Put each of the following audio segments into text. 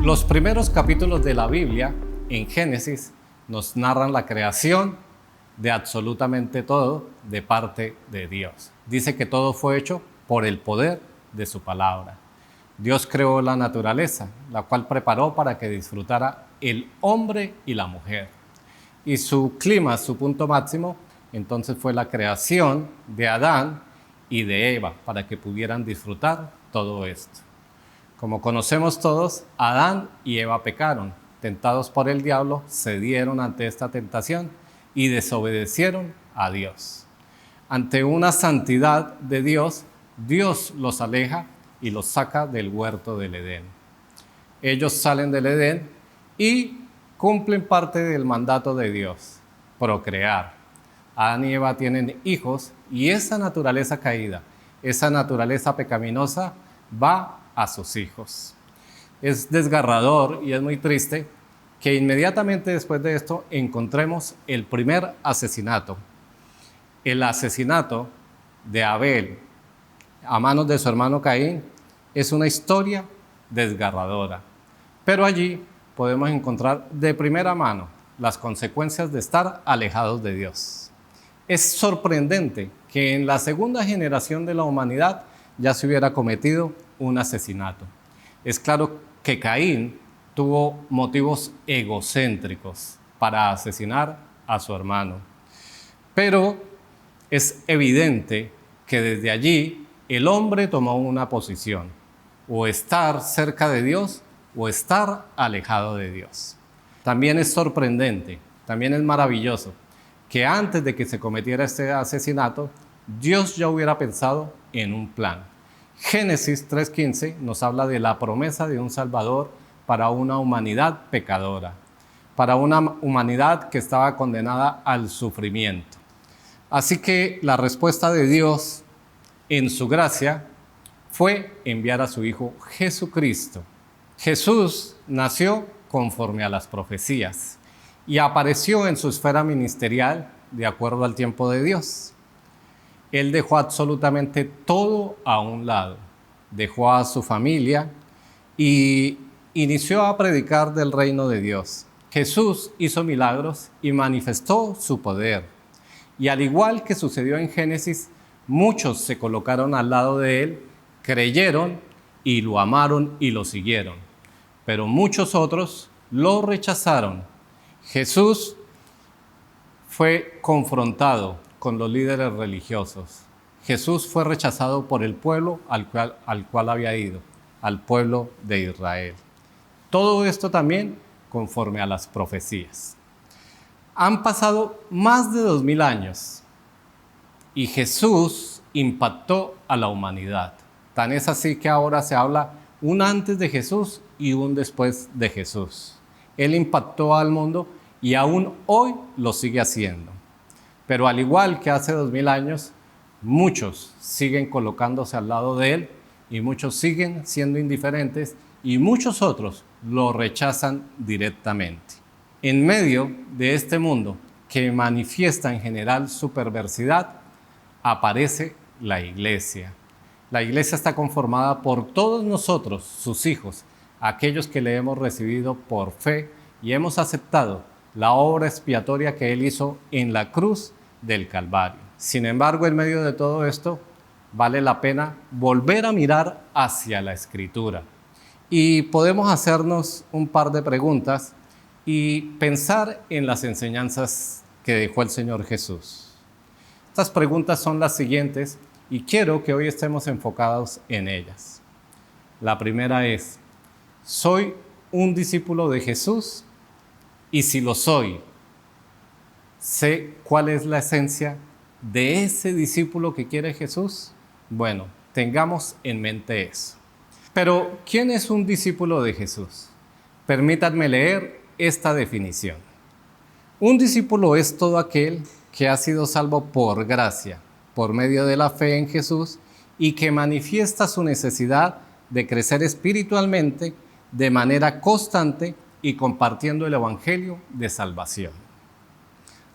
Los primeros capítulos de la Biblia, en Génesis, nos narran la creación de absolutamente todo de parte de Dios. Dice que todo fue hecho por el poder de su palabra. Dios creó la naturaleza, la cual preparó para que disfrutara el hombre y la mujer. Y su clima, su punto máximo, entonces fue la creación de Adán y de Eva, para que pudieran disfrutar todo esto. Como conocemos todos, Adán y Eva pecaron. Tentados por el diablo, cedieron ante esta tentación y desobedecieron a Dios. Ante una santidad de Dios, Dios los aleja y los saca del huerto del Edén. Ellos salen del Edén y cumplen parte del mandato de Dios, procrear. Adán y Eva tienen hijos y esa naturaleza caída, esa naturaleza pecaminosa va a sus hijos. Es desgarrador y es muy triste que inmediatamente después de esto encontremos el primer asesinato. El asesinato de Abel a manos de su hermano Caín es una historia desgarradora. Pero allí podemos encontrar de primera mano las consecuencias de estar alejados de Dios. Es sorprendente que en la segunda generación de la humanidad ya se hubiera cometido un asesinato. Es claro que Caín tuvo motivos egocéntricos para asesinar a su hermano. Pero es evidente que desde allí el hombre tomó una posición, o estar cerca de Dios o estar alejado de Dios. También es sorprendente, también es maravilloso, que antes de que se cometiera este asesinato, Dios ya hubiera pensado en un plan. Génesis 3:15 nos habla de la promesa de un Salvador para una humanidad pecadora, para una humanidad que estaba condenada al sufrimiento. Así que la respuesta de Dios, en su gracia, fue enviar a su Hijo Jesucristo. Jesús nació conforme a las profecías y apareció en su esfera ministerial de acuerdo al tiempo de Dios. Él dejó absolutamente todo a un lado, dejó a su familia y inició a predicar del reino de Dios. Jesús hizo milagros y manifestó su poder. Y al igual que sucedió en Génesis, muchos se colocaron al lado de él, creyeron y lo amaron y lo siguieron. Pero muchos otros lo rechazaron. Jesús fue confrontado con los líderes religiosos. Jesús fue rechazado por el pueblo al cual había ido, al pueblo de Israel. Todo esto también conforme a las profecías. Han pasado más de 2000 años y Jesús impactó a la humanidad. Tan es así que ahora se habla un antes de Jesús y un después de Jesús. Él impactó al mundo y aún hoy lo sigue haciendo. Pero al igual que hace 2000 años, muchos siguen colocándose al lado de él y muchos siguen siendo indiferentes y muchos otros lo rechazan directamente. En medio de este mundo que manifiesta en general su perversidad, aparece la iglesia. La iglesia está conformada por todos nosotros, sus hijos, aquellos que le hemos recibido por fe y hemos aceptado la obra expiatoria que Él hizo en la cruz del Calvario. Sin embargo, en medio de todo esto, vale la pena volver a mirar hacia la Escritura. Y podemos hacernos un par de preguntas y pensar en las enseñanzas que dejó el Señor Jesús. Estas preguntas son las siguientes y quiero que hoy estemos enfocados en ellas. La primera es, ¿soy un discípulo de Jesús? Y si lo soy, ¿sé cuál es la esencia de ese discípulo que quiere Jesús? Bueno, tengamos en mente eso. Pero, ¿quién es un discípulo de Jesús? Permítanme leer esta definición. Un discípulo es todo aquel que ha sido salvo por gracia, por medio de la fe en Jesús y que manifiesta su necesidad de crecer espiritualmente de manera constante y compartiendo el Evangelio de salvación,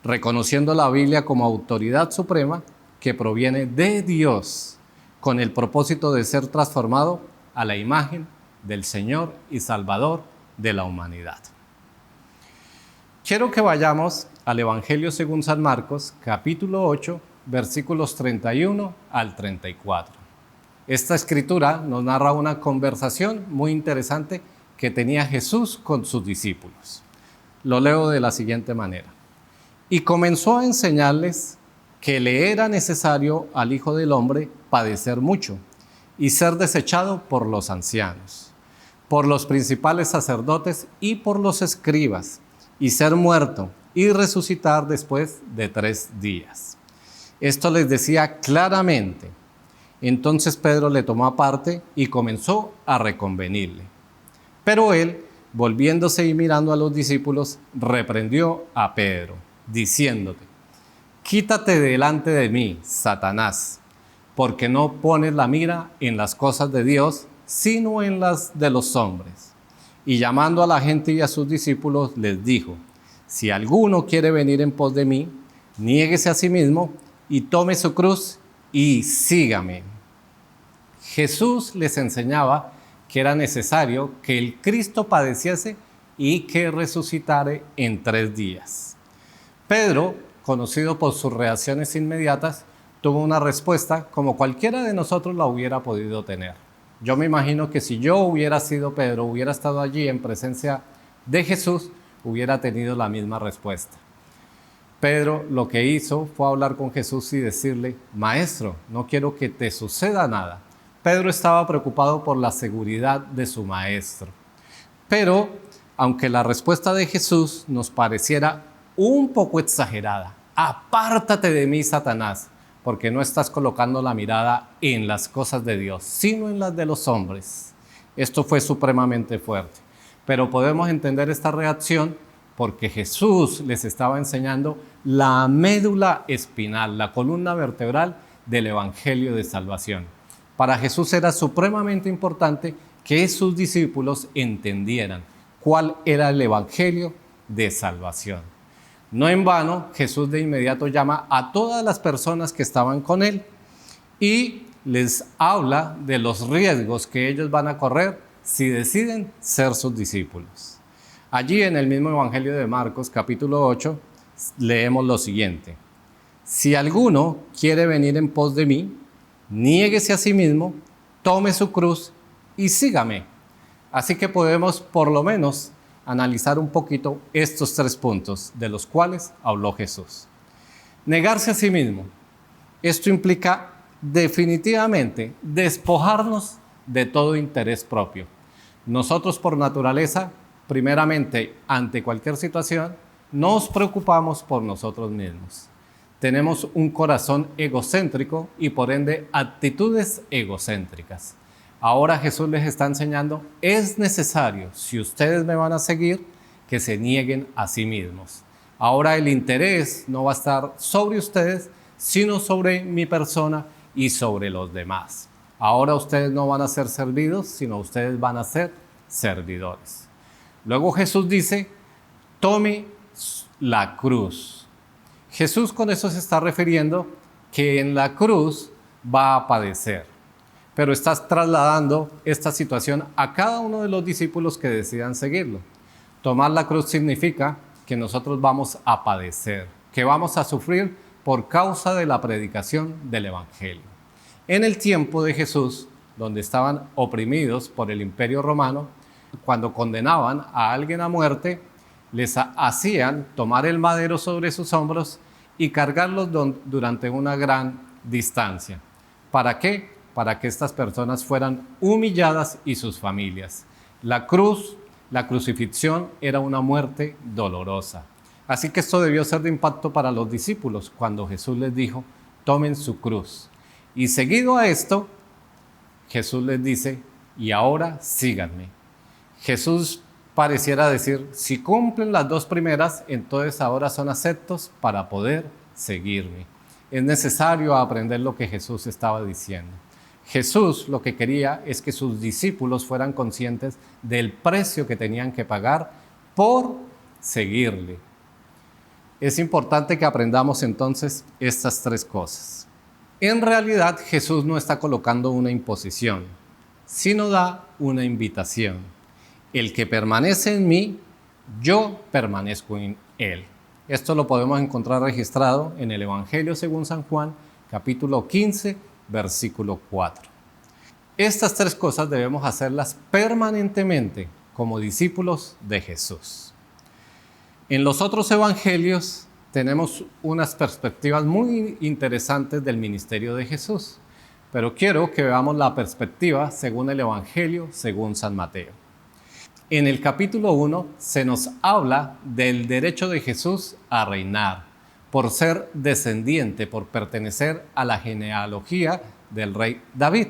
reconociendo la Biblia como autoridad suprema que proviene de Dios, con el propósito de ser transformado a la imagen del Señor y Salvador de la humanidad. Quiero que vayamos al Evangelio según San Marcos, capítulo 8, versículos 31 al 34. Esta escritura nos narra una conversación muy interesante que tenía Jesús con sus discípulos. Lo leo de la siguiente manera. Y comenzó a enseñarles que le era necesario al Hijo del Hombre padecer mucho y ser desechado por los ancianos, por los principales sacerdotes y por los escribas, y ser muerto y resucitar después de 3 días. Esto les decía claramente. Entonces Pedro le tomó aparte y comenzó a reconvenirle. Pero él, volviéndose y mirando a los discípulos, reprendió a Pedro, diciéndote: quítate delante de mí, Satanás, porque no pones la mira en las cosas de Dios, sino en las de los hombres. Y llamando a la gente y a sus discípulos, les dijo: si alguno quiere venir en pos de mí, niéguese a sí mismo y tome su cruz y sígame. Jesús les enseñaba que era necesario que el Cristo padeciese y que resucitara en 3 días. Pedro, conocido por sus reacciones inmediatas, tuvo una respuesta como cualquiera de nosotros la hubiera podido tener. Yo me imagino que si yo hubiera sido Pedro, hubiera estado allí en presencia de Jesús, hubiera tenido la misma respuesta. Pedro lo que hizo fue hablar con Jesús y decirle: Maestro, no quiero que te suceda nada. Pedro estaba preocupado por la seguridad de su maestro. Pero, aunque la respuesta de Jesús nos pareciera un poco exagerada: apártate de mí, Satanás, porque no estás colocando la mirada en las cosas de Dios, sino en las de los hombres. Esto fue supremamente fuerte. Pero podemos entender esta reacción porque Jesús les estaba enseñando la médula espinal, la columna vertebral del Evangelio de Salvación. Para Jesús era supremamente importante que sus discípulos entendieran cuál era el Evangelio de Salvación. No en vano, Jesús de inmediato llama a todas las personas que estaban con él y les habla de los riesgos que ellos van a correr si deciden ser sus discípulos. Allí en el mismo Evangelio de Marcos, capítulo 8, leemos lo siguiente: si alguno quiere venir en pos de mí, niéguese a sí mismo, tome su cruz y sígame. Así que podemos por lo menos analizar un poquito estos 3 puntos de los cuales habló Jesús. Negarse a sí mismo. Esto implica definitivamente despojarnos de todo interés propio. Nosotros por naturaleza, primeramente, ante cualquier situación, nos preocupamos por nosotros mismos. Tenemos un corazón egocéntrico y por ende actitudes egocéntricas. Ahora Jesús les está enseñando: es necesario, si ustedes me van a seguir, que se nieguen a sí mismos. Ahora el interés no va a estar sobre ustedes, sino sobre mi persona y sobre los demás. Ahora ustedes no van a ser servidos, sino ustedes van a ser servidores. Luego Jesús dice: tome la cruz. Jesús con eso se está refiriendo que en la cruz va a padecer, pero está trasladando esta situación a cada uno de los discípulos que decidan seguirlo. Tomar la cruz significa que nosotros vamos a padecer, que vamos a sufrir por causa de la predicación del Evangelio. En el tiempo de Jesús, donde estaban oprimidos por el Imperio Romano, cuando condenaban a alguien a muerte, les hacían tomar el madero sobre sus hombros y cargarlos durante una gran distancia. ¿Para qué? Para que estas personas fueran humilladas y sus familias. La cruz, la crucifixión, era una muerte dolorosa. Así que esto debió ser de impacto para los discípulos cuando Jesús les dijo: tomen su cruz. Y seguido a esto, Jesús les dice: y ahora síganme. Jesús pareciera decir: si cumplen las 2 primeras, entonces ahora son aceptos para poder seguirme. Es necesario aprender lo que Jesús estaba diciendo. Jesús lo que quería es que sus discípulos fueran conscientes del precio que tenían que pagar por seguirle. Es importante que aprendamos entonces estas 3 cosas. En realidad, Jesús no está colocando una imposición, sino da una invitación. El que permanece en mí, yo permanezco en él. Esto lo podemos encontrar registrado en el Evangelio según San Juan, capítulo 15, versículo 4. Estas tres cosas debemos hacerlas permanentemente como discípulos de Jesús. En los otros evangelios tenemos unas perspectivas muy interesantes del ministerio de Jesús, pero quiero que veamos la perspectiva según el Evangelio según San Mateo. En el capítulo 1 se nos habla del derecho de Jesús a reinar, por ser descendiente, por pertenecer a la genealogía del rey David.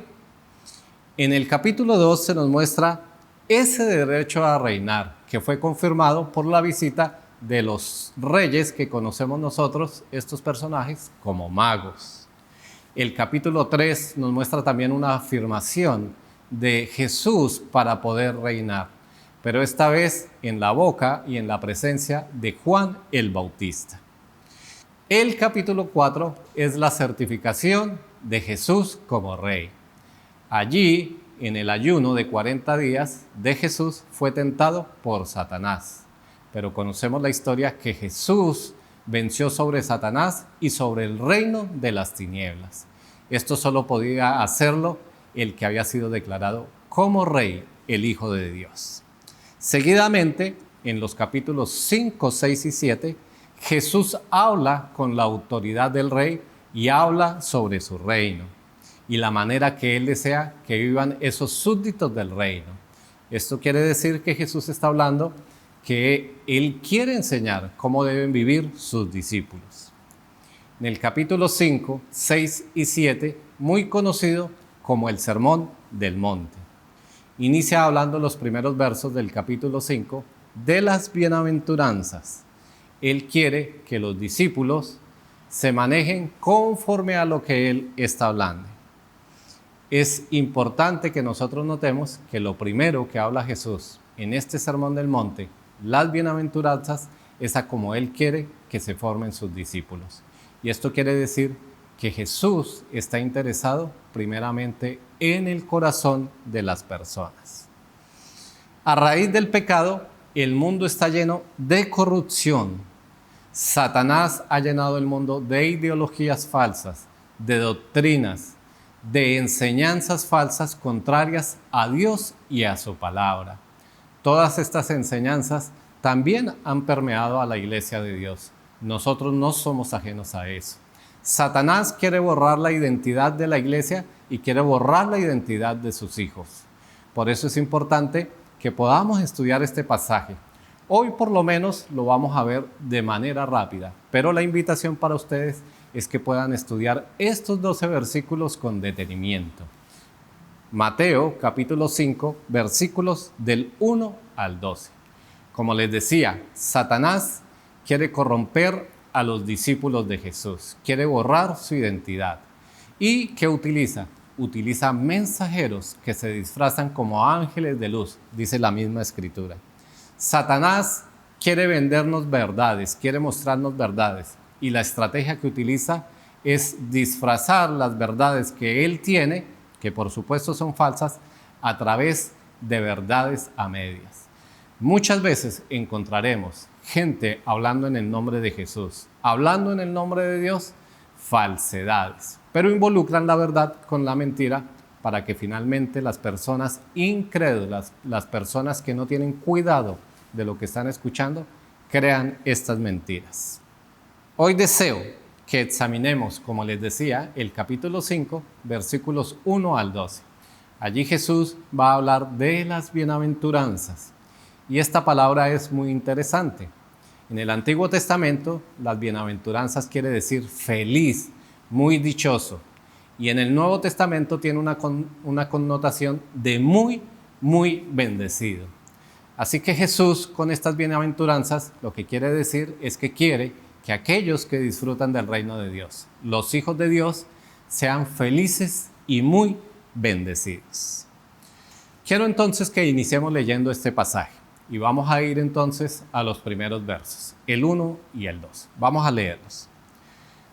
En el capítulo 2 se nos muestra ese derecho a reinar, que fue confirmado por la visita de los reyes que conocemos nosotros, estos personajes, como magos. El capítulo 3 nos muestra también una afirmación de Jesús para poder reinar, pero esta vez en la boca y en la presencia de Juan el Bautista. El capítulo 4 es la certificación de Jesús como rey. Allí, en el ayuno de 40 días de Jesús, fue tentado por Satanás. Pero conocemos la historia que Jesús venció sobre Satanás y sobre el reino de las tinieblas. Esto solo podía hacerlo el que había sido declarado como rey, el Hijo de Dios. Seguidamente, en los capítulos 5, 6 y 7, Jesús habla con la autoridad del rey y habla sobre su reino y la manera que él desea que vivan esos súbditos del reino. Esto quiere decir que Jesús está hablando que él quiere enseñar cómo deben vivir sus discípulos. En el capítulo 5, 6 y 7, muy conocido como el Sermón del Monte, inicia hablando los primeros versos del capítulo 5 de las bienaventuranzas. Él quiere que los discípulos se manejen conforme a lo que él está hablando. Es importante que nosotros notemos que lo primero que habla Jesús en este Sermón del Monte, las bienaventuranzas, es a como él quiere que se formen sus discípulos. Y esto quiere decir que Jesús está interesado primeramente en el corazón de las personas. A raíz del pecado, el mundo está lleno de corrupción. Satanás ha llenado el mundo de ideologías falsas, de doctrinas, de enseñanzas falsas contrarias a Dios y a su palabra. Todas estas enseñanzas también han permeado a la iglesia de Dios. Nosotros no somos ajenos a eso. Satanás quiere borrar la identidad de la iglesia y quiere borrar la identidad de sus hijos. Por eso es importante que podamos estudiar este pasaje. Hoy por lo menos lo vamos a ver de manera rápida, pero la invitación para ustedes es que puedan estudiar estos 12 versículos con detenimiento. Mateo capítulo 5, versículos del 1 al 12. Como les decía, Satanás quiere corromper a los discípulos de Jesús, quiere borrar su identidad. ¿Y qué utiliza? Utiliza mensajeros que se disfrazan como ángeles de luz, dice la misma escritura. Satanás quiere vendernos verdades, quiere mostrarnos verdades, y la estrategia que utiliza es disfrazar las verdades que él tiene, que por supuesto son falsas, a través de verdades a medias. Muchas veces encontraremos gente hablando en el nombre de Jesús, hablando en el nombre de Dios, falsedades, pero involucran la verdad con la mentira para que finalmente las personas incrédulas, las personas que no tienen cuidado de lo que están escuchando, crean estas mentiras. Hoy deseo que examinemos, como les decía, el capítulo 5, versículos 1 al 12. Allí Jesús va a hablar de las bienaventuranzas. Y esta palabra es muy interesante. En el Antiguo Testamento, las bienaventuranzas quiere decir feliz, muy dichoso. Y en el Nuevo Testamento tiene una connotación de muy, muy bendecido. Así que Jesús, con estas bienaventuranzas, lo que quiere decir es que quiere que aquellos que disfrutan del reino de Dios, los hijos de Dios, sean felices y muy bendecidos. Quiero entonces que iniciemos leyendo este pasaje y vamos a ir entonces a los primeros versos, el 1 y el 2. Vamos a leerlos.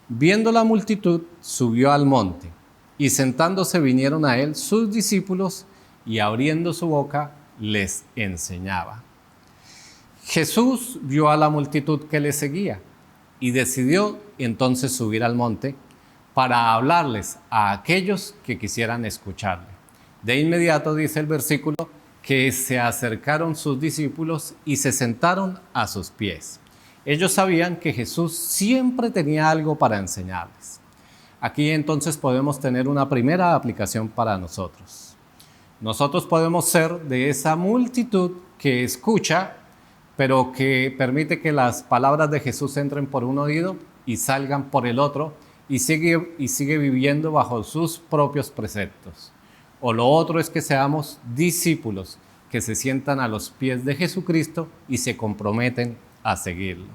Viendo la multitud, subió al monte y sentándose vinieron a él sus discípulos y abriendo su boca les enseñaba. Jesús vio a la multitud que le seguía y decidió entonces subir al monte para hablarles a aquellos que quisieran escucharle. De inmediato dice el versículo que se acercaron sus discípulos y se sentaron a sus pies. Ellos sabían que Jesús siempre tenía algo para enseñarles. Aquí entonces podemos tener una primera aplicación para nosotros. Nosotros podemos ser de esa multitud que escucha, pero que permite que las palabras de Jesús entren por un oído y salgan por el otro y sigue viviendo bajo sus propios preceptos. O lo otro es que seamos discípulos que se sientan a los pies de Jesucristo y se comprometen a seguirlo.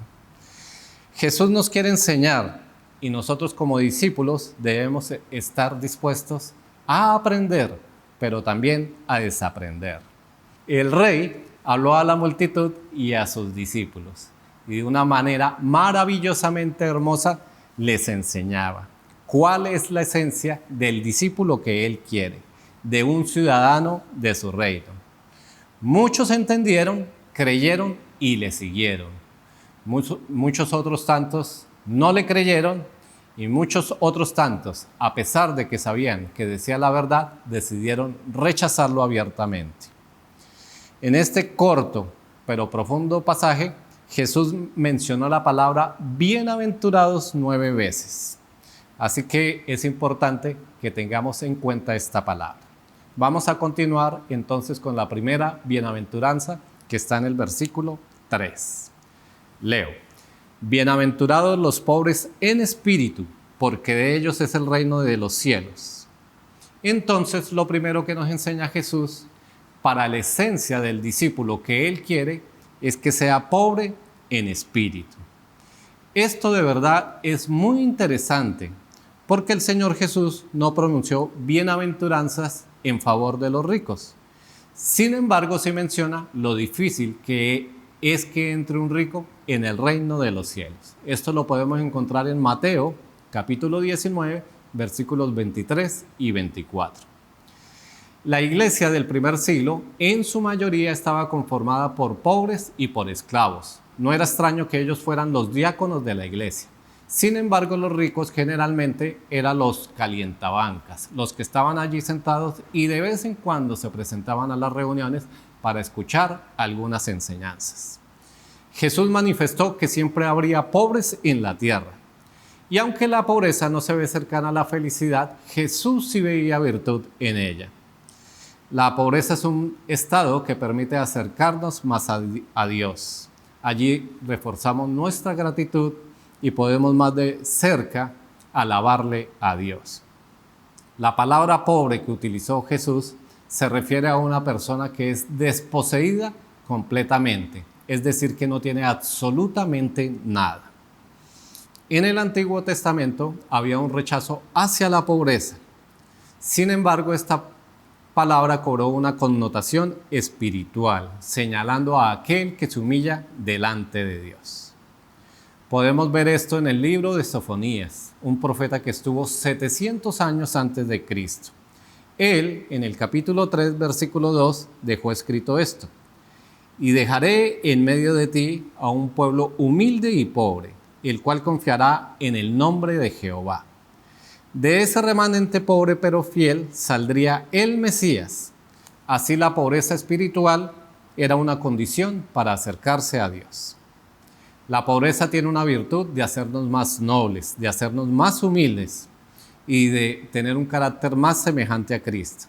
Jesús nos quiere enseñar y nosotros como discípulos debemos estar dispuestos a aprender, pero también a desaprender. El rey habló a la multitud y a sus discípulos y de una manera maravillosamente hermosa les enseñaba cuál es la esencia del discípulo que él quiere, de un ciudadano de su reino. Muchos entendieron, creyeron y le siguieron. Muchos otros tantos no le creyeron y muchos otros tantos, a pesar de que sabían que decía la verdad, decidieron rechazarlo abiertamente. En este corto pero profundo pasaje, Jesús mencionó la palabra bienaventurados 9 veces. Así que es importante que tengamos en cuenta esta palabra. Vamos a continuar entonces con la primera bienaventuranza que está en el versículo 3. Leo: bienaventurados los pobres en espíritu, porque de ellos es el reino de los cielos. Entonces, lo primero que nos enseña Jesús para la esencia del discípulo que él quiere es que sea pobre en espíritu. Esto de verdad es muy interesante porque el Señor Jesús no pronunció bienaventuranzas en favor de los ricos. Sin embargo, sí menciona lo difícil que es que entre un rico en el reino de los cielos. Esto lo podemos encontrar en Mateo, capítulo 19, versículos 23 y 24. La iglesia del primer siglo, en su mayoría, estaba conformada por pobres y por esclavos. No era extraño que ellos fueran los diáconos de la iglesia. Sin embargo, los ricos generalmente eran los calientabancas, los que estaban allí sentados y de vez en cuando se presentaban a las reuniones para escuchar algunas enseñanzas. Jesús manifestó que siempre habría pobres en la tierra. Y aunque la pobreza no se ve cercana a la felicidad, Jesús sí veía virtud en ella. La pobreza es un estado que permite acercarnos más a Dios. Allí reforzamos nuestra gratitud y podemos más de cerca alabarle a Dios. La palabra pobre que utilizó Jesús se refiere a una persona que es desposeída completamente, es decir, que no tiene absolutamente nada. En el Antiguo Testamento había un rechazo hacia la pobreza. Sin embargo, esta palabra cobró una connotación espiritual, señalando a aquel que se humilla delante de Dios. Podemos ver esto en el libro de Sofonías, un profeta que estuvo 700 años antes de Cristo. Él, en el capítulo 3, versículo 2, dejó escrito esto: y dejaré en medio de ti a un pueblo humilde y pobre, el cual confiará en el nombre de Jehová. De ese remanente pobre pero fiel saldría el Mesías. Así la pobreza espiritual era una condición para acercarse a Dios. La pobreza tiene una virtud de hacernos más nobles, de hacernos más humildes y de tener un carácter más semejante a Cristo.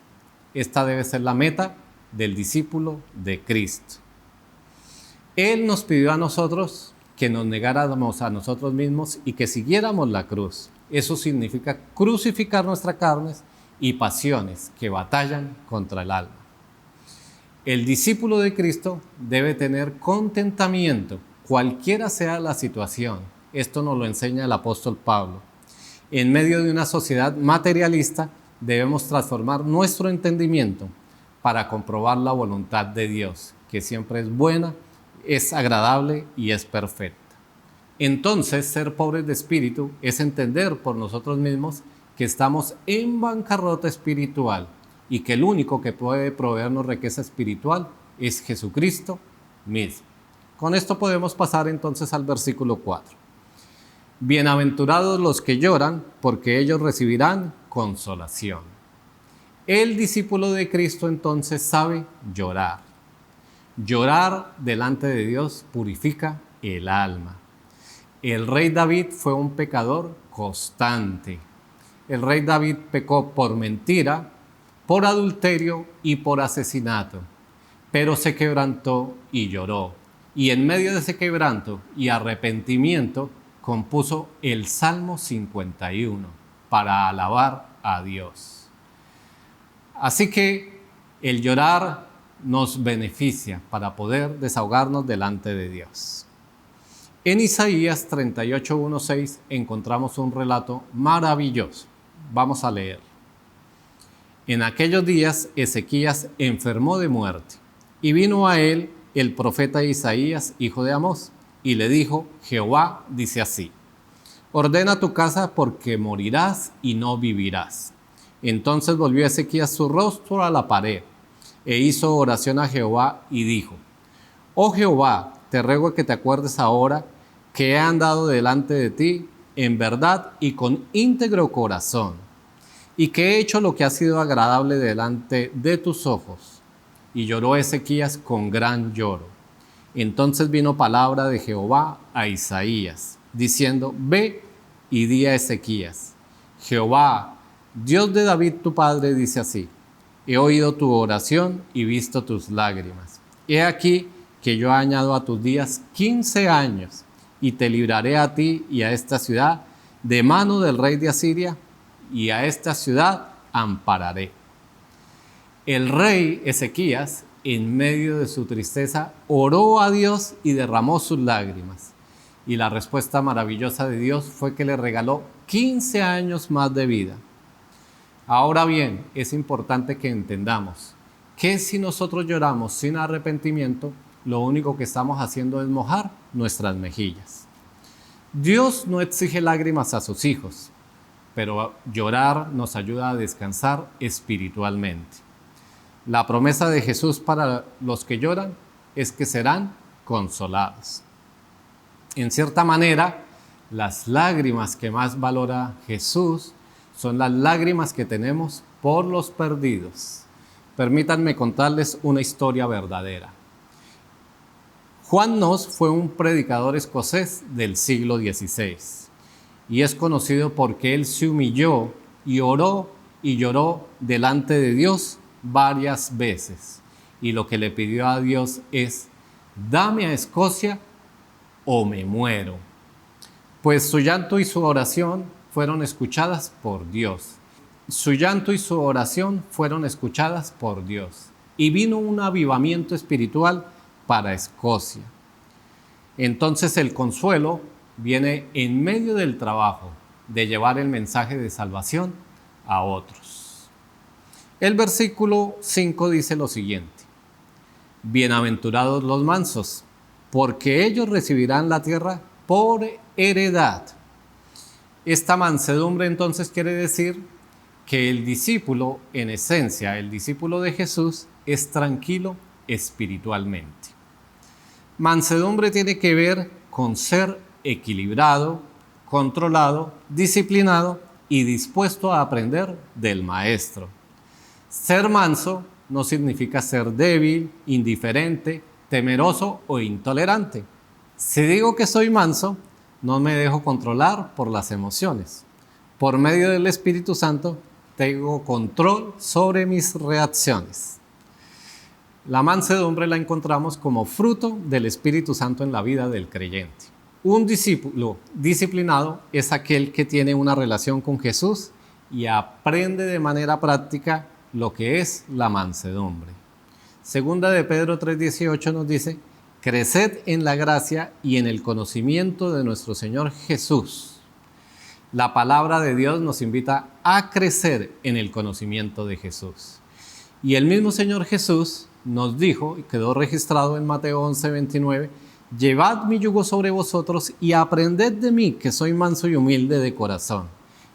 Esta debe ser la meta del discípulo de Cristo. Él nos pidió a nosotros que nos negáramos a nosotros mismos y que siguiéramos la cruz. Eso significa crucificar nuestras carnes y pasiones que batallan contra el alma. El discípulo de Cristo debe tener contentamiento, cualquiera sea la situación. Esto nos lo enseña el apóstol Pablo. En medio de una sociedad materialista, debemos transformar nuestro entendimiento para comprobar la voluntad de Dios, que siempre es buena, es agradable y es perfecta. Entonces, ser pobres de espíritu es entender por nosotros mismos que estamos en bancarrota espiritual y que el único que puede proveernos riqueza espiritual es Jesucristo mismo. Con esto podemos pasar entonces al versículo 4. Bienaventurados los que lloran, porque ellos recibirán consolación. El discípulo de Cristo entonces sabe llorar. Llorar delante de Dios purifica el alma. El rey David fue un pecador constante. El rey David pecó por mentira, por adulterio y por asesinato, pero se quebrantó y lloró. Y en medio de ese quebranto y arrepentimiento compuso el Salmo 51 para alabar a Dios. Así que el llorar nos beneficia para poder desahogarnos delante de Dios. En Isaías 38:1-6 encontramos un relato maravilloso. Vamos a leer. En aquellos días Ezequías enfermó de muerte, y vino a él el profeta Isaías, hijo de Amós, y le dijo: Jehová dice así: ordena tu casa, porque morirás y no vivirás. Entonces volvió Ezequías su rostro a la pared, e hizo oración a Jehová y dijo: oh Jehová, te ruego que te acuerdes ahora que he andado delante de ti en verdad y con íntegro corazón, y que he hecho lo que ha sido agradable delante de tus ojos. Y lloró Ezequías con gran lloro. Entonces vino palabra de Jehová a Isaías, diciendo: ve y di a Ezequías: Jehová, Dios de David tu padre, dice así: he oído tu oración y visto tus lágrimas. He aquí que yo añado a tus días 15 años, y te libraré a ti y a esta ciudad de mano del rey de Asiria, y a esta ciudad ampararé. El rey Ezequías, en medio de su tristeza, oró a Dios y derramó sus lágrimas. Y la respuesta maravillosa de Dios fue que le regaló 15 años más de vida. Ahora bien, es importante que entendamos que si nosotros lloramos sin arrepentimiento, lo único que estamos haciendo es mojar nuestras mejillas. Dios no exige lágrimas a sus hijos, pero llorar nos ayuda a descansar espiritualmente. La promesa de Jesús para los que lloran es que serán consolados. En cierta manera, las lágrimas que más valora Jesús son las lágrimas que tenemos por los perdidos. Permítanme contarles una historia verdadera. Juan Knox fue un predicador escocés del siglo XVI y es conocido porque él se humilló y oró y lloró delante de Dios varias veces, y lo que le pidió a Dios es: dame a Escocia o me muero. Pues su llanto y su oración fueron escuchadas por Dios. Su llanto y su oración fueron escuchadas por Dios, y vino un avivamiento espiritual para Escocia. Entonces el consuelo viene en medio del trabajo de llevar el mensaje de salvación a otros. El versículo 5 dice lo siguiente: bienaventurados los mansos, porque ellos recibirán la tierra por heredad. Esta mansedumbre entonces quiere decir que el discípulo, en esencia, el discípulo de Jesús, es tranquilo espiritualmente. Mansedumbre tiene que ver con ser equilibrado, controlado, disciplinado y dispuesto a aprender del maestro. Ser manso no significa ser débil, indiferente, temeroso o intolerante. Si digo que soy manso, no me dejo controlar por las emociones. Por medio del Espíritu Santo tengo control sobre mis reacciones. La mansedumbre la encontramos como fruto del Espíritu Santo en la vida del creyente. Un discípulo disciplinado es aquel que tiene una relación con Jesús y aprende de manera práctica lo que es la mansedumbre. Segunda de Pedro 3:18 nos dice: creced en la gracia y en el conocimiento de nuestro Señor Jesús. La palabra de Dios nos invita a crecer en el conocimiento de Jesús. Y el mismo Señor Jesús nos dijo, y quedó registrado en Mateo 11:29, llevad mi yugo sobre vosotros y aprended de mí, que soy manso y humilde de corazón,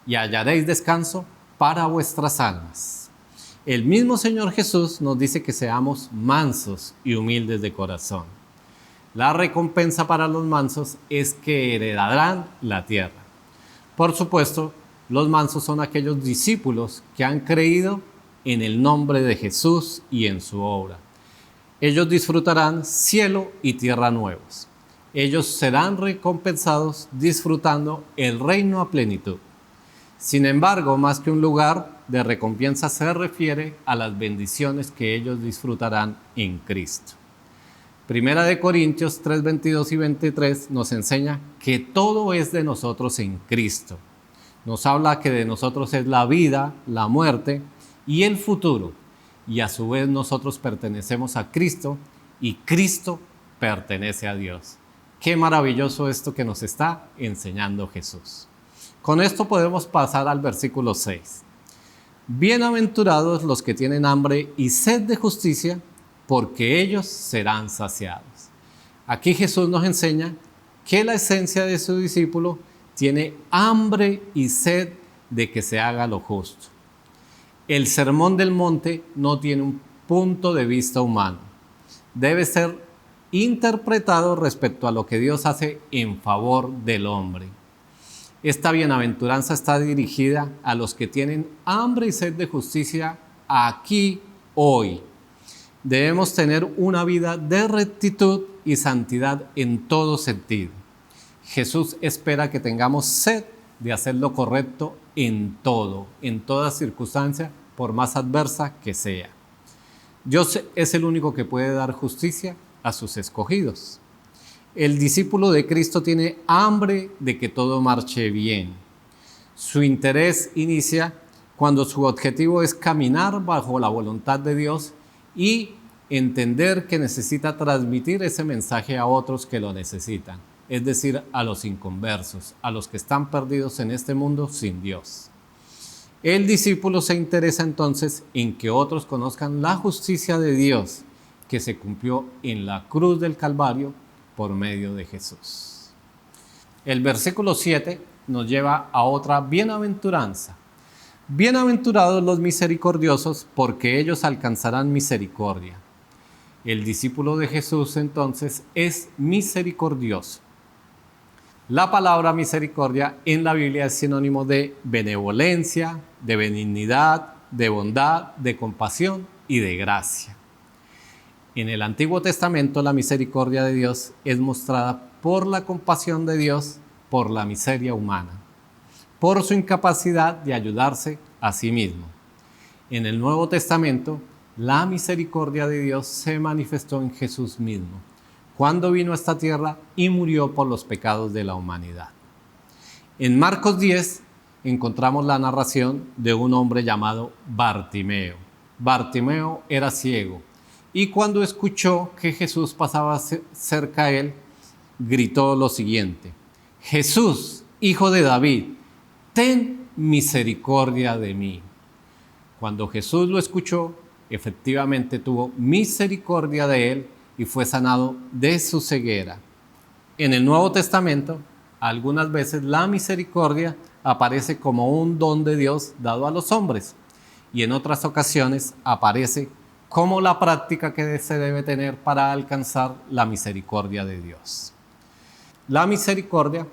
y hallaréis descanso para vuestras almas. El mismo Señor Jesús nos dice que seamos mansos y humildes de corazón. La recompensa para los mansos es que heredarán la tierra. Por supuesto, los mansos son aquellos discípulos que han creído en el nombre de Jesús y en su obra. Ellos disfrutarán cielo y tierra nuevos. Ellos serán recompensados disfrutando el reino a plenitud. Sin embargo, más que un lugar de recompensa, se refiere a las bendiciones que ellos disfrutarán en Cristo. Primera de Corintios 3, 22 y 23 nos enseña que todo es de nosotros en Cristo. Nos habla que de nosotros es la vida, la muerte y el futuro. Y a su vez nosotros pertenecemos a Cristo y Cristo pertenece a Dios. Qué maravilloso esto que nos está enseñando Jesús. Con esto podemos pasar al versículo 6. Bienaventurados los que tienen hambre y sed de justicia, porque ellos serán saciados. Aquí Jesús nos enseña que la esencia de su discípulo tiene hambre y sed de que se haga lo justo. El sermón del monte no tiene un punto de vista humano. Debe ser interpretado respecto a lo que Dios hace en favor del hombre. Esta bienaventuranza está dirigida a los que tienen hambre y sed de justicia aquí, hoy. Debemos tener una vida de rectitud y santidad en todo sentido. Jesús espera que tengamos sed de hacer lo correcto en todo, en toda circunstancia, por más adversa que sea. Dios es el único que puede dar justicia a sus escogidos. El discípulo de Cristo tiene hambre de que todo marche bien. Su interés inicia cuando su objetivo es caminar bajo la voluntad de Dios y entender que necesita transmitir ese mensaje a otros que lo necesitan, es decir, a los inconversos, a los que están perdidos en este mundo sin Dios. El discípulo se interesa entonces en que otros conozcan la justicia de Dios que se cumplió en la cruz del Calvario por medio de Jesús. El versículo 7 nos lleva a otra bienaventuranza. Bienaventurados los misericordiosos, porque ellos alcanzarán misericordia. El discípulo de Jesús entonces es misericordioso. La palabra misericordia en la Biblia es sinónimo de benevolencia, de benignidad, de bondad, de compasión y de gracia. En el Antiguo Testamento la misericordia de Dios es mostrada por la compasión de Dios por la miseria humana, por su incapacidad de ayudarse a sí mismo. En el Nuevo Testamento, la misericordia de Dios se manifestó en Jesús mismo, cuando vino a esta tierra y murió por los pecados de la humanidad. En Marcos 10 encontramos la narración de un hombre llamado Bartimeo. Bartimeo era ciego y cuando escuchó que Jesús pasaba cerca a él, gritó lo siguiente: Jesús, hijo de David, ten misericordia de mí. Cuando Jesús lo escuchó, efectivamente tuvo misericordia de él y fue sanado de su ceguera. En el Nuevo Testamento, algunas veces la misericordia aparece como un don de Dios dado a los hombres y en otras ocasiones aparece como la práctica que se debe tener para alcanzar la misericordia de Dios. La misericordia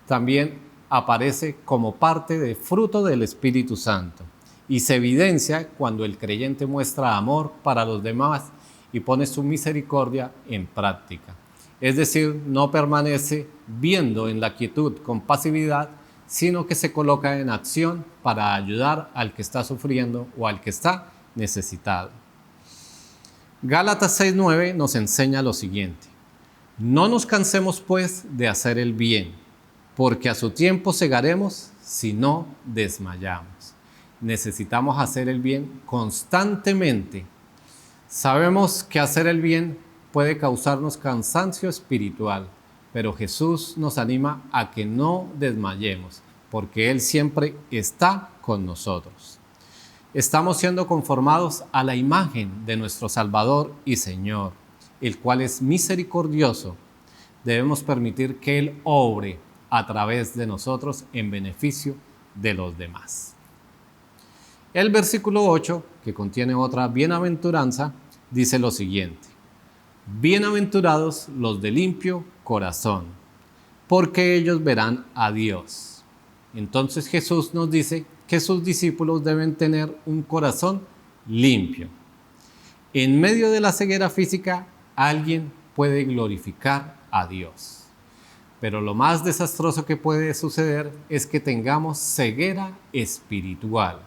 también aparece como parte de fruto del Espíritu Santo y se evidencia cuando el creyente muestra amor para los demás y pone su misericordia en práctica. Es decir, no permanece viendo en la quietud con pasividad, sino que se coloca en acción para ayudar al que está sufriendo o al que está necesitado. Gálatas 6:9 nos enseña lo siguiente: no nos cansemos pues de hacer el bien, porque a su tiempo segaremos si no desmayamos. Necesitamos hacer el bien constantemente. Sabemos que hacer el bien puede causarnos cansancio espiritual, pero Jesús nos anima a que no desmayemos, porque Él siempre está con nosotros. Estamos siendo conformados a la imagen de nuestro Salvador y Señor, el cual es misericordioso. Debemos permitir que Él obre a través de nosotros en beneficio de los demás. El versículo 8, que contiene otra bienaventuranza, dice lo siguiente: bienaventurados los de limpio corazón, porque ellos verán a Dios. Entonces Jesús nos dice que sus discípulos deben tener un corazón limpio. En medio de la ceguera física, alguien puede glorificar a Dios. Pero lo más desastroso que puede suceder es que tengamos ceguera espiritual,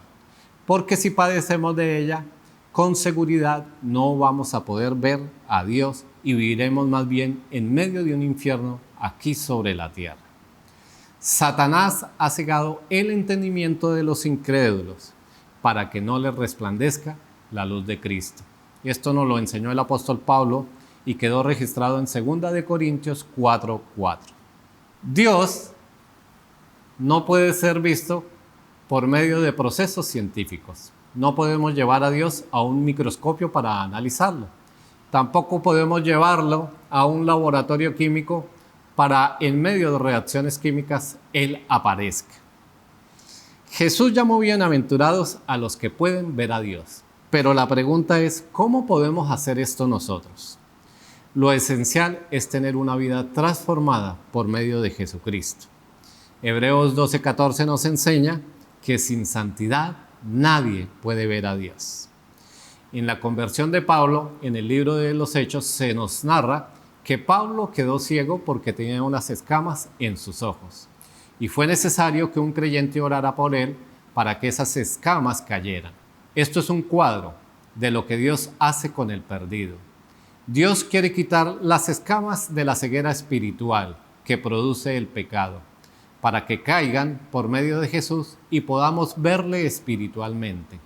porque si padecemos de ella, con seguridad no vamos a poder ver a Dios y viviremos más bien en medio de un infierno aquí sobre la tierra. Satanás ha cegado el entendimiento de los incrédulos para que no les resplandezca la luz de Cristo. Esto nos lo enseñó el apóstol Pablo y quedó registrado en 2 Corintios 4:4. Dios no puede ser visto por medio de procesos científicos. No podemos llevar a Dios a un microscopio para analizarlo. Tampoco podemos llevarlo a un laboratorio químico para, en medio de reacciones químicas, Él aparezca. Jesús llamó bienaventurados a los que pueden ver a Dios. Pero la pregunta es, ¿cómo podemos hacer esto nosotros? Lo esencial es tener una vida transformada por medio de Jesucristo. Hebreos 12:14 nos enseña que sin santidad nadie puede ver a Dios. En la conversión de Pablo, en el libro de los Hechos, se nos narra que Pablo quedó ciego porque tenía unas escamas en sus ojos. Y fue necesario que un creyente orara por él para que esas escamas cayeran. Esto es un cuadro de lo que Dios hace con el perdido. Dios quiere quitar las escamas de la ceguera espiritual que produce el pecado, para que caigan por medio de Jesús y podamos verle espiritualmente.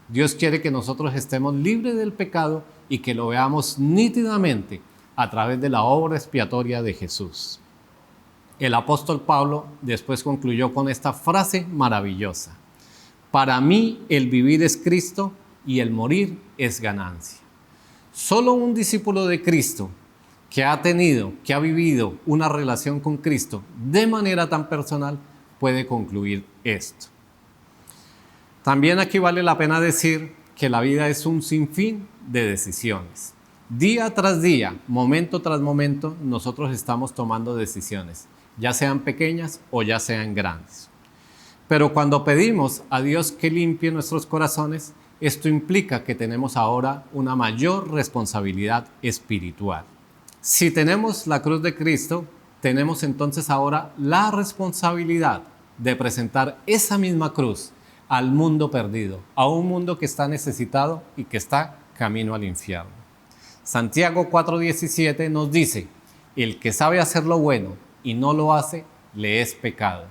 Dios quiere que nosotros estemos libres del pecado y que lo veamos nítidamente a través de la obra expiatoria de Jesús. El apóstol Pablo después concluyó con esta frase maravillosa: para mí el vivir es Cristo y el morir es ganancia. Solo un discípulo de Cristo que ha vivido una relación con Cristo de manera tan personal puede concluir esto. También aquí vale la pena decir que la vida es un sinfín de decisiones. Día tras día, momento tras momento, nosotros estamos tomando decisiones, ya sean pequeñas o ya sean grandes. Pero cuando pedimos a Dios que limpie nuestros corazones, esto implica que tenemos ahora una mayor responsabilidad espiritual. Si tenemos la cruz de Cristo, tenemos entonces ahora la responsabilidad de presentar esa misma cruz al mundo perdido, a un mundo que está necesitado y que está camino al infierno. Santiago 4:17 nos dice: el que sabe hacer lo bueno y no lo hace, le es pecado.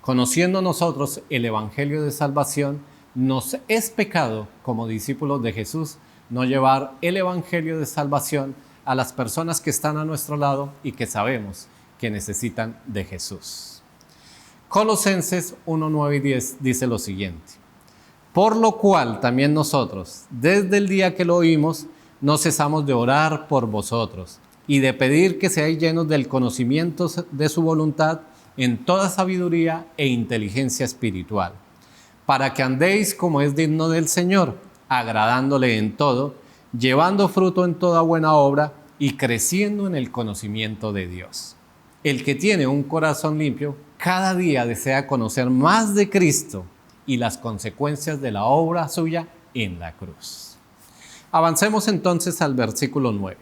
Conociendo nosotros el evangelio de salvación, nos es pecado como discípulos de Jesús no llevar el evangelio de salvación a las personas que están a nuestro lado y que sabemos que necesitan de Jesús. Colosenses 1:9 y 10 dice lo siguiente: por lo cual también nosotros, desde el día que lo oímos, no cesamos de orar por vosotros y de pedir que seáis llenos del conocimiento de su voluntad en toda sabiduría e inteligencia espiritual, para que andéis como es digno del Señor, agradándole en todo, llevando fruto en toda buena obra y creciendo en el conocimiento de Dios. El que tiene un corazón limpio, cada día desea conocer más de Cristo y las consecuencias de la obra suya en la cruz. Avancemos entonces al versículo 9.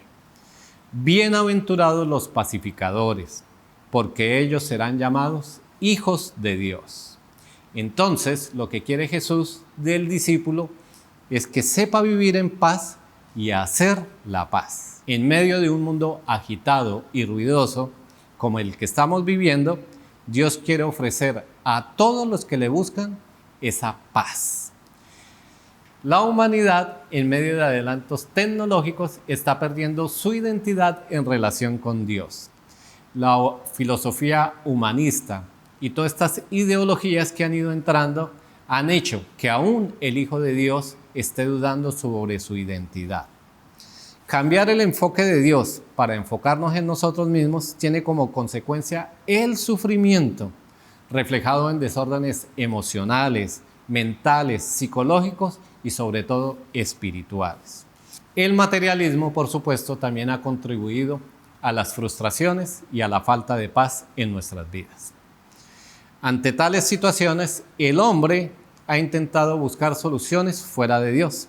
Bienaventurados los pacificadores, porque ellos serán llamados hijos de Dios. Entonces, lo que quiere Jesús del discípulo es que sepa vivir en paz y hacer la paz. En medio de un mundo agitado y ruidoso como el que estamos viviendo, Dios quiere ofrecer a todos los que le buscan esa paz. La humanidad, en medio de adelantos tecnológicos, está perdiendo su identidad en relación con Dios. La filosofía humanista y todas estas ideologías que han ido entrando han hecho que aún el Hijo de Dios esté dudando sobre su identidad. Cambiar el enfoque de Dios para enfocarnos en nosotros mismos tiene como consecuencia el sufrimiento, reflejado en desórdenes emocionales, mentales, psicológicos y sobre todo espirituales. El materialismo, por supuesto, también ha contribuido a las frustraciones y a la falta de paz en nuestras vidas. Ante tales situaciones, el hombre ha intentado buscar soluciones fuera de Dios,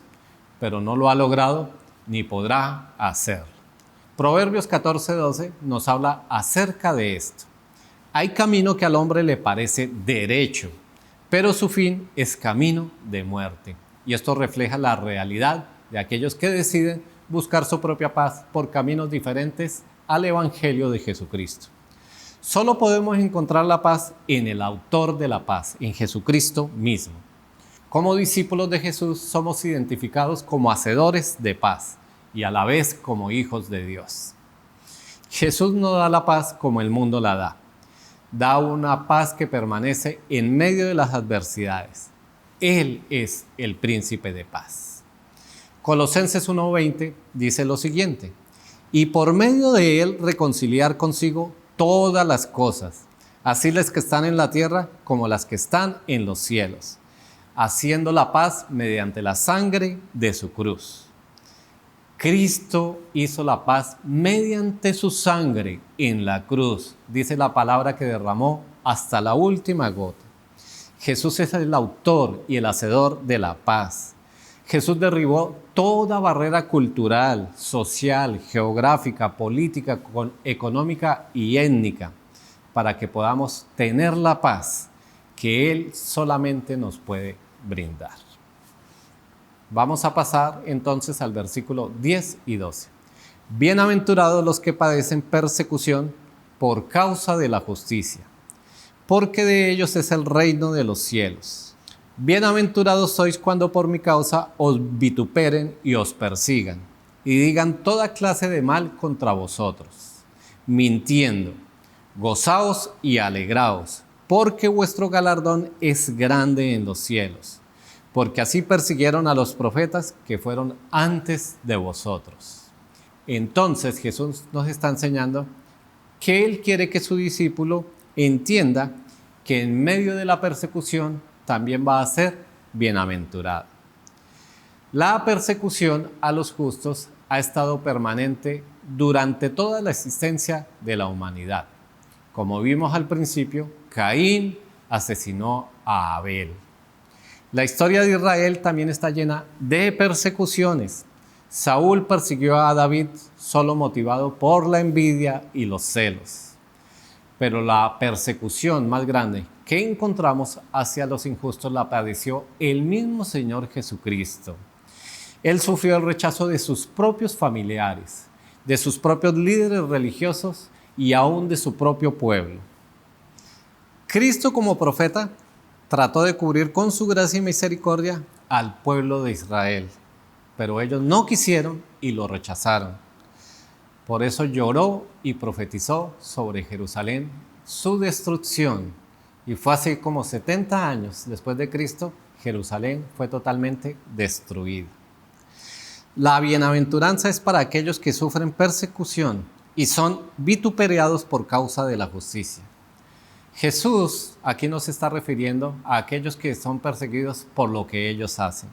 pero no lo ha logrado ni podrá hacerlo. Proverbios 14:12 nos habla acerca de esto. Hay camino que al hombre le parece derecho, pero su fin es camino de muerte. Y esto refleja la realidad de aquellos que deciden buscar su propia paz por caminos diferentes al Evangelio de Jesucristo. Solo podemos encontrar la paz en el autor de la paz, en Jesucristo mismo. Como discípulos de Jesús somos identificados como hacedores de paz y a la vez como hijos de Dios. Jesús no da la paz como el mundo la da. Da una paz que permanece en medio de las adversidades. Él es el príncipe de paz. Colosenses 1:20 dice lo siguiente: y por medio de él reconciliar consigo todas las cosas, así las que están en la tierra como las que están en los cielos, haciendo la paz mediante la sangre de su cruz. Cristo hizo la paz mediante su sangre en la cruz, dice la palabra, que derramó hasta la última gota. Jesús es el autor y el hacedor de la paz. Jesús derribó toda barrera cultural, social, geográfica, política, económica y étnica para que podamos tener la paz que Él solamente nos puede brindar. Vamos a pasar entonces al versículo 10 y 12. Bienaventurados los que padecen persecución por causa de la justicia, porque de ellos es el reino de los cielos. Bienaventurados sois cuando por mi causa os vituperen y os persigan, y digan toda clase de mal contra vosotros, mintiendo. Gozaos y alegraos, porque vuestro galardón es grande en los cielos, porque así persiguieron a los profetas que fueron antes de vosotros. Entonces Jesús nos está enseñando que Él quiere que su discípulo entienda que en medio de la persecución también va a ser bienaventurado. La persecución a los justos ha estado permanente durante toda la existencia de la humanidad. Como vimos al principio, Caín asesinó a Abel. La historia de Israel también está llena de persecuciones. Saúl persiguió a David solo motivado por la envidia y los celos. Pero la persecución más grande que encontramos hacia los injustos la padeció el mismo Señor Jesucristo. Él sufrió el rechazo de sus propios familiares, de sus propios líderes religiosos y aún de su propio pueblo. Cristo, como profeta, trató de cubrir con su gracia y misericordia al pueblo de Israel, pero ellos no quisieron y lo rechazaron. Por eso lloró y profetizó sobre Jerusalén su destrucción. Y fue así como 70 años después de Cristo, Jerusalén fue totalmente destruida. La bienaventuranza es para aquellos que sufren persecución y son vituperados por causa de la justicia. Jesús aquí nos está refiriendo a aquellos que son perseguidos por lo que ellos hacen.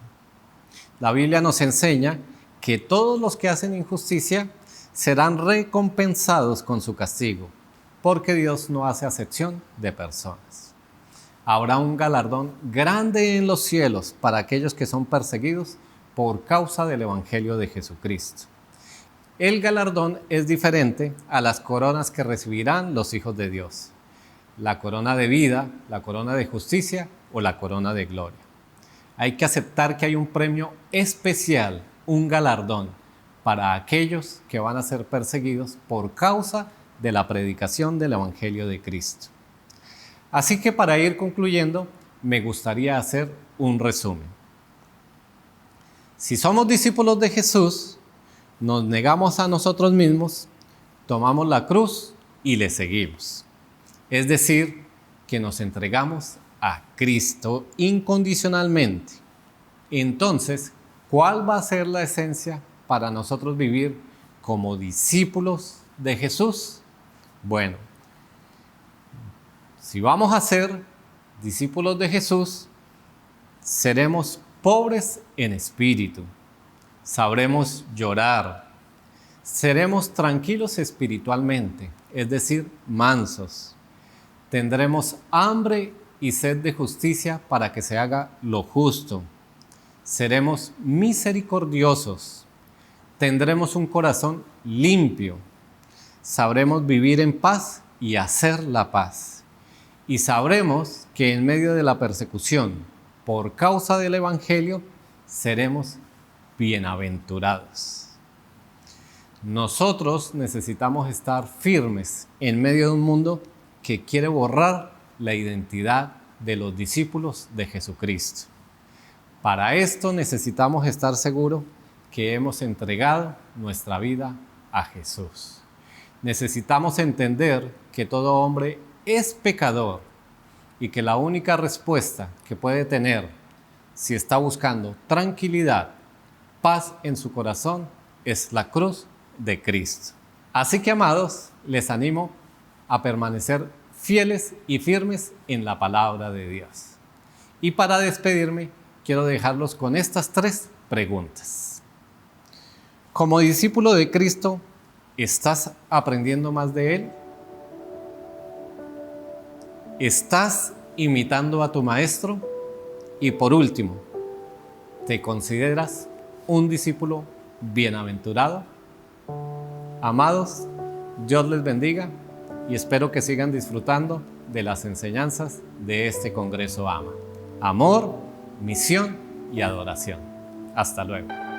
La Biblia nos enseña que todos los que hacen injusticia serán recompensados con su castigo, porque Dios no hace acepción de personas. Habrá un galardón grande en los cielos para aquellos que son perseguidos por causa del Evangelio de Jesucristo. El galardón es diferente a las coronas que recibirán los hijos de Dios: la corona de vida, la corona de justicia o la corona de gloria. Hay que aceptar que hay un premio especial, un galardón para aquellos que van a ser perseguidos por causa de la predicación del Evangelio de Cristo. Así que para ir concluyendo, me gustaría hacer un resumen. Si somos discípulos de Jesús, nos negamos a nosotros mismos, tomamos la cruz y le seguimos. Es decir, que nos entregamos a Cristo incondicionalmente. Entonces, ¿cuál va a ser la esencia para nosotros vivir como discípulos de Jesús? Bueno, si vamos a ser discípulos de Jesús, Seremos pobres en espíritu. Sabremos llorar. Seremos tranquilos espiritualmente, es decir, mansos. Tendremos hambre y sed de justicia para que se haga lo justo. Seremos misericordiosos. Tendremos un corazón limpio. Sabremos vivir en paz y hacer la paz. Y sabremos que en medio de la persecución, por causa del Evangelio, seremos bienaventurados. Nosotros necesitamos estar firmes en medio de un mundo que quiere borrar la identidad de los discípulos de Jesucristo. Para esto necesitamos estar seguros que hemos entregado nuestra vida a Jesús. Necesitamos entender que todo hombre es pecador y que la única respuesta que puede tener si está buscando tranquilidad, paz en su corazón, es la cruz de Cristo. Así que, amados, les animo a permanecer fieles y firmes en la palabra de Dios. Y para despedirme, quiero dejarlos con estas 3 preguntas. Como discípulo de Cristo, ¿estás aprendiendo más de Él? ¿Estás imitando a tu maestro? Y por último, ¿te consideras un discípulo bienaventurado? Amados, Dios les bendiga y espero que sigan disfrutando de las enseñanzas de este Congreso AMA. Amor, misión y adoración. Hasta luego.